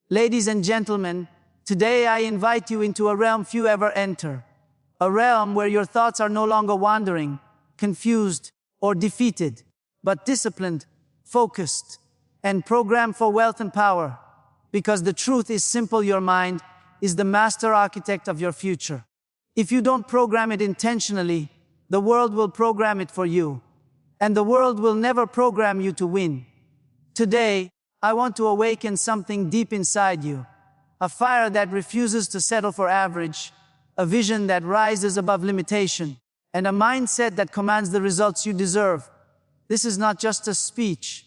Ladies and gentlemen, today I invite you into a realm few ever enter. A realm where your thoughts are no longer wandering, confused, or defeated, but disciplined, focused, and programmed for wealth and power. Because the truth is simple, your mind is the master architect of your future. If you don't program it intentionally, the world will program it for you. And the world will never program you to win. Today, I want to awaken something deep inside you. A fire that refuses to settle for average, a vision that rises above limitation, and a mindset that commands the results you deserve. This is not just a speech.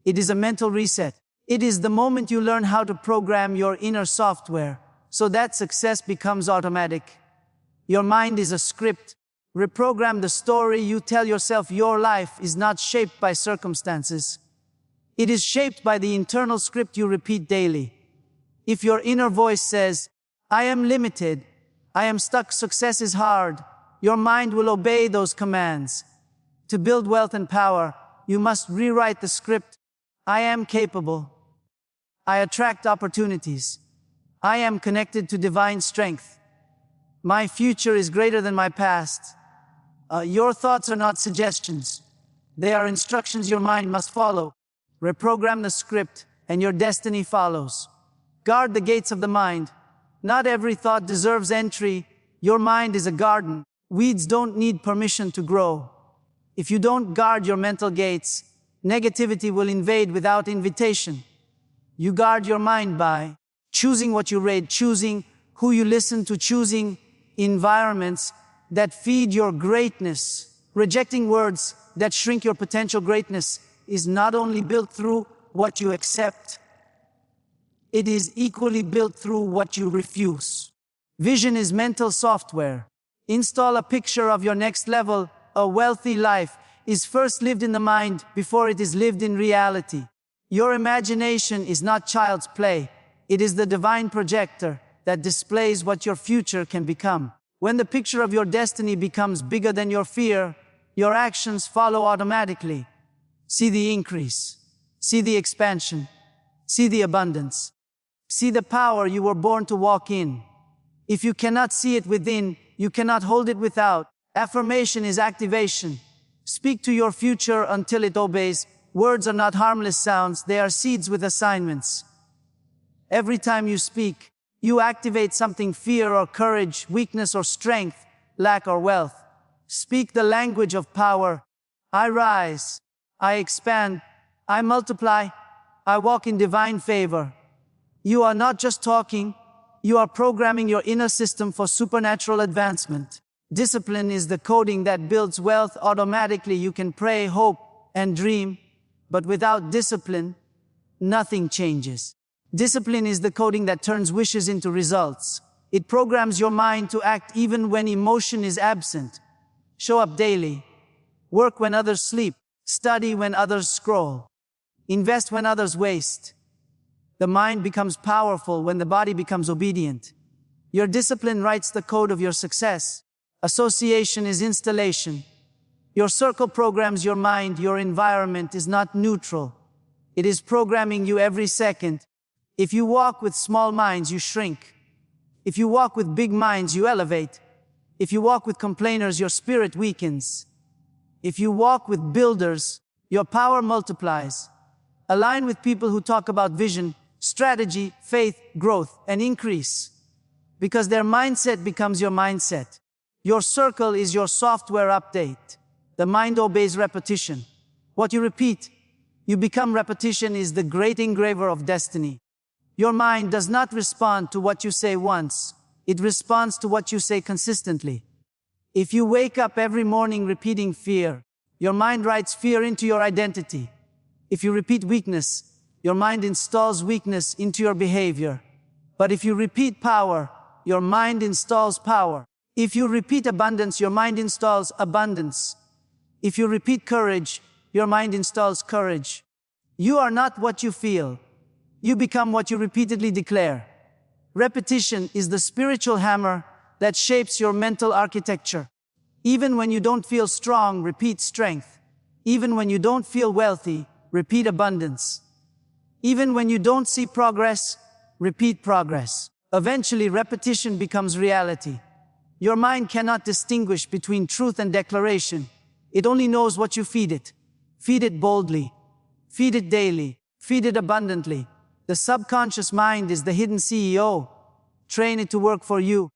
It is a mental reset. It is the moment you learn how to program your inner software so that success becomes automatic. Your mind is a script. Reprogram the story you tell yourself. Your life is not shaped by circumstances. It is shaped by the internal script you repeat daily. If your inner voice says, "I am limited, I am stuck, success is hard," your mind will obey those commands. To build wealth and power, you must rewrite the script. I am capable. I attract opportunities. I am connected to divine strength. My future is greater than my past. Your thoughts are not suggestions. They are instructions your mind must follow. Reprogram the script, and your destiny follows. Guard the gates of the mind. Not every thought deserves entry. Your mind is a garden. Weeds don't need permission to grow. If you don't guard your mental gates, negativity will invade without invitation. You guard your mind by choosing what you read, choosing who you listen to, choosing environments that feed your greatness. Rejecting words that shrink your potential. Greatness is not only built through what you accept, it is equally built through what you refuse. Vision is mental software. Install a picture of your next level. A wealthy life is first lived in the mind before it is lived in reality. Your imagination is not child's play. It is the divine projector that displays what your future can become. When the picture of your destiny becomes bigger than your fear, your actions follow automatically. See the increase. See the expansion. See the abundance. See the power you were born to walk in. If you cannot see it within, you cannot hold it without. Affirmation is activation. Speak to your future until it obeys. Words are not harmless sounds, they are seeds with assignments. Every time you speak, you activate something: fear or courage, weakness or strength, lack or wealth. Speak the language of power. I rise. I expand. I multiply. I walk in divine favor. You are not just talking, you are programming your inner system for supernatural advancement. Discipline is the coding that builds wealth automatically. You can pray, hope, and dream, but without discipline, nothing changes. Discipline is the coding that turns wishes into results. It programs your mind to act even when emotion is absent. Show up daily. Work when others sleep. Study when others scroll. Invest when others waste. The mind becomes powerful when the body becomes obedient. Your discipline writes the code of your success. Association is installation. Your circle programs your mind. Your environment is not neutral. It is programming you every second. If you walk with small minds, you shrink. If you walk with big minds, you elevate. If you walk with complainers, your spirit weakens. If you walk with builders, your power multiplies. Align with people who talk about vision, strategy, faith, growth, and increase. Because their mindset becomes your mindset. Your circle is your software update. The mind obeys repetition. What you repeat, you become. Repetition is the great engraver of destiny. Your mind does not respond to what you say once. It responds to what you say consistently. If you wake up every morning repeating fear, your mind writes fear into your identity. If you repeat weakness, your mind installs weakness into your behavior. But if you repeat power, your mind installs power. If you repeat abundance, your mind installs abundance. If you repeat courage, your mind installs courage. You are not what you feel. You become what you repeatedly declare. Repetition is the spiritual hammer that shapes your mental architecture. Even when you don't feel strong, repeat strength. Even when you don't feel wealthy, repeat abundance. Even when you don't see progress, repeat progress. Eventually, repetition becomes reality. Your mind cannot distinguish between truth and declaration. It only knows what you feed it. Feed it boldly. Feed it daily. Feed it abundantly. The subconscious mind is the hidden CEO. Train it to work for you,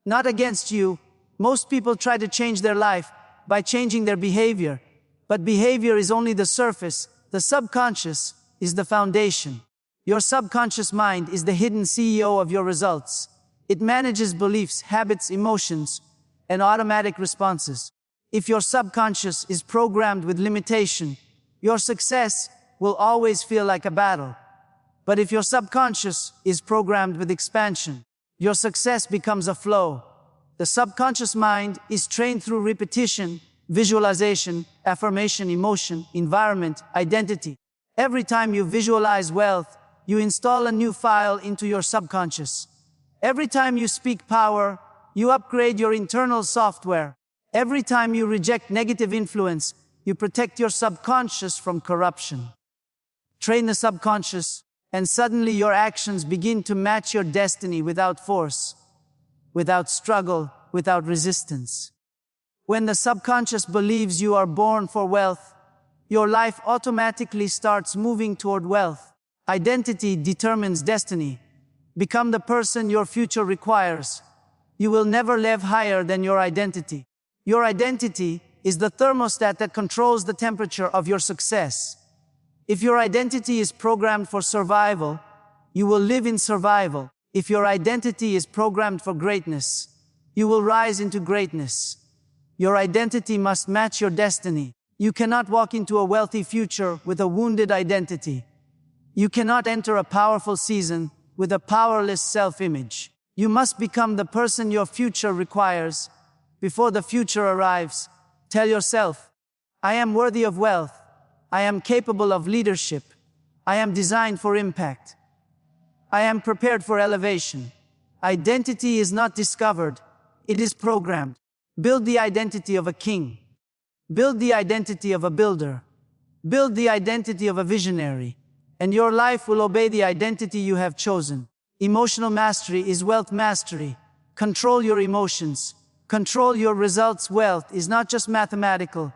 not against you. Most people try to change their life by changing their behavior. But behavior is only the surface. The subconscious is the foundation. Your subconscious mind is the hidden CEO of your results. It manages beliefs, habits, emotions, and automatic responses. If your subconscious is programmed with limitation, your success will always feel like a battle. But if your subconscious is programmed with expansion, your success becomes a flow. The subconscious mind is trained through repetition, visualization, affirmation, emotion, environment, identity. Every time you visualize wealth, you install a new file into your subconscious. Every time you speak power, you upgrade your internal software. Every time you reject negative influence, you protect your subconscious from corruption. Train the subconscious, and suddenly your actions begin to match your destiny without force, without struggle, without resistance. When the subconscious believes you are born for wealth, your life automatically starts moving toward wealth. Identity determines destiny. Become the person your future requires. You will never live higher than your identity. Your identity is the thermostat that controls the temperature of your success. If your identity is programmed for survival, you will live in survival. If your identity is programmed for greatness, you will rise into greatness. Your identity must match your destiny. You cannot walk into a wealthy future with a wounded identity. You cannot enter a powerful season with a powerless self-image. You must become the person your future requires. Before the future arrives, tell yourself, I am worthy of wealth. I am capable of leadership. I am designed for impact. I am prepared for elevation. Identity is not discovered. It is programmed. Build the identity of a king. Build the identity of a builder. Build the identity of a visionary. And your life will obey the identity you have chosen. Emotional mastery is wealth mastery. Control your emotions. Control your results. Wealth is not just mathematical.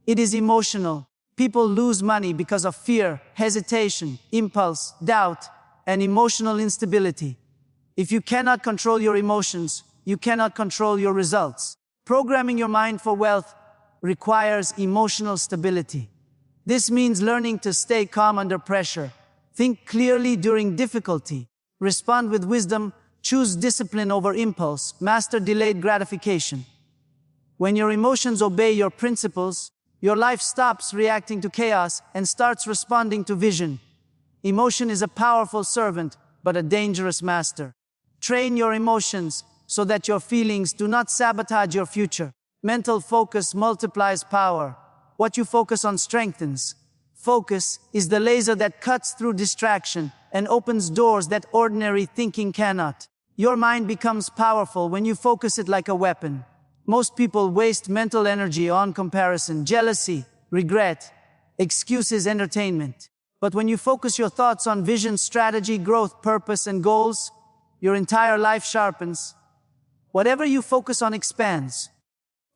It is emotional. People lose money because of fear, hesitation, impulse, doubt, and emotional instability. If you cannot control your emotions, you cannot control your results. Programming your mind for wealth requires emotional stability. This means learning to stay calm under pressure, think clearly during difficulty, respond with wisdom, choose discipline over impulse, master delayed gratification. When your emotions obey your principles, your life stops reacting to chaos and starts responding to vision. Emotion is a powerful servant, but a dangerous master. Train your emotions so that your feelings do not sabotage your future. Mental focus multiplies power. What you focus on strengthens. Focus is the laser that cuts through distraction and opens doors that ordinary thinking cannot. Your mind becomes powerful when you focus it like a weapon. Most people waste mental energy on comparison, jealousy, regret, excuses, entertainment. But when you focus your thoughts on vision, strategy, growth, purpose, and goals, your entire life sharpens. Whatever you focus on expands.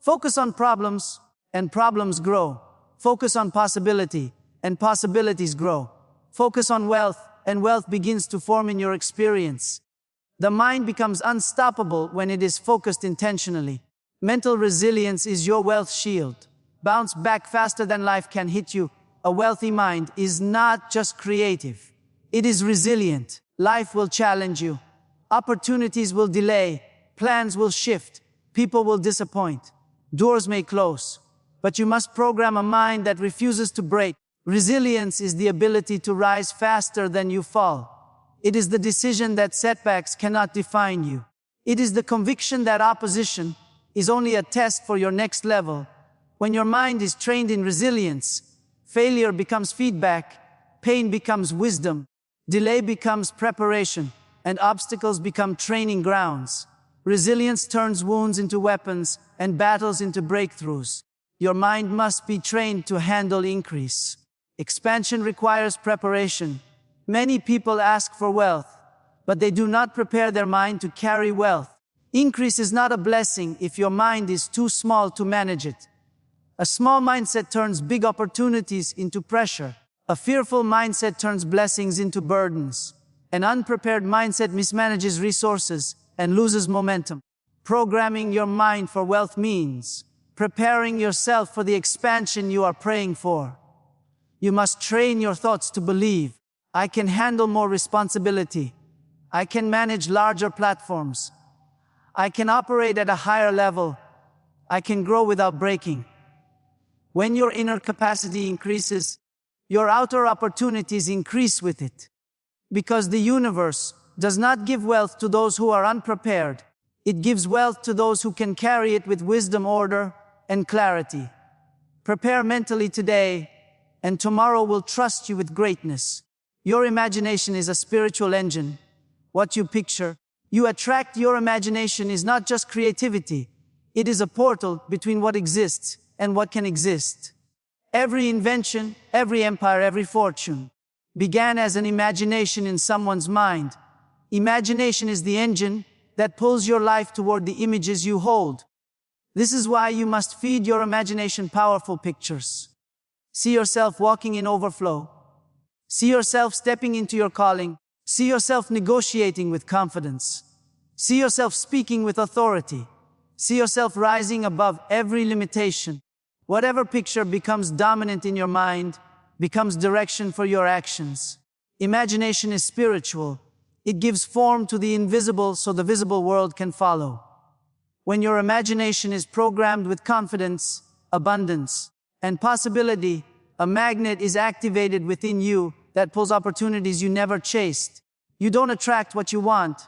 Focus on problems, and problems grow. Focus on possibility, and possibilities grow. Focus on wealth, and wealth begins to form in your experience. The mind becomes unstoppable when it is focused intentionally. Mental resilience is your wealth shield. Bounce back faster than life can hit you. A wealthy mind is not just creative. It is resilient. Life will challenge you. Opportunities will delay. Plans will shift. People will disappoint. Doors may close. But you must program a mind that refuses to break. Resilience is the ability to rise faster than you fall. It is the decision that setbacks cannot define you. It is the conviction that opposition is only a test for your next level. When your mind is trained in resilience, failure becomes feedback, pain becomes wisdom, delay becomes preparation, and obstacles become training grounds. Resilience turns wounds into weapons and battles into breakthroughs. Your mind must be trained to handle increase. Expansion requires preparation. Many people ask for wealth, but they do not prepare their mind to carry wealth. Increase is not a blessing if your mind is too small to manage it. A small mindset turns big opportunities into pressure. A fearful mindset turns blessings into burdens. An unprepared mindset mismanages resources and loses momentum. Programming your mind for wealth means preparing yourself for the expansion you are praying for. You must train your thoughts to believe, I can handle more responsibility. I can manage larger platforms. I can operate at a higher level. I can grow without breaking. When your inner capacity increases, your outer opportunities increase with it. Because the universe does not give wealth to those who are unprepared. It gives wealth to those who can carry it with wisdom, order, and clarity. Prepare mentally today, and tomorrow will trust you with greatness. Your imagination is a spiritual engine. What you picture, you attract. Your imagination is not just creativity. It is a portal between what exists and what can exist. Every invention, every empire, every fortune began as an imagination in someone's mind. Imagination is the engine that pulls your life toward the images you hold. This is why you must feed your imagination powerful pictures. See yourself walking in overflow. See yourself stepping into your calling. See yourself negotiating with confidence. See yourself speaking with authority. See yourself rising above every limitation. Whatever picture becomes dominant in your mind becomes direction for your actions. Imagination is spiritual. It gives form to the invisible so the visible world can follow. When your imagination is programmed with confidence, abundance, and possibility, a magnet is activated within you that pulls opportunities you never chased. You don't attract what you want.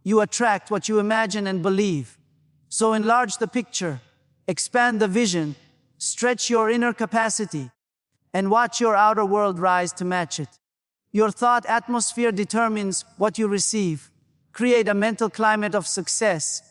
You attract what you imagine and believe. So enlarge the picture, expand the vision, stretch your inner capacity, and watch your outer world rise to match it. Your thought atmosphere determines what you receive. Create a mental climate of success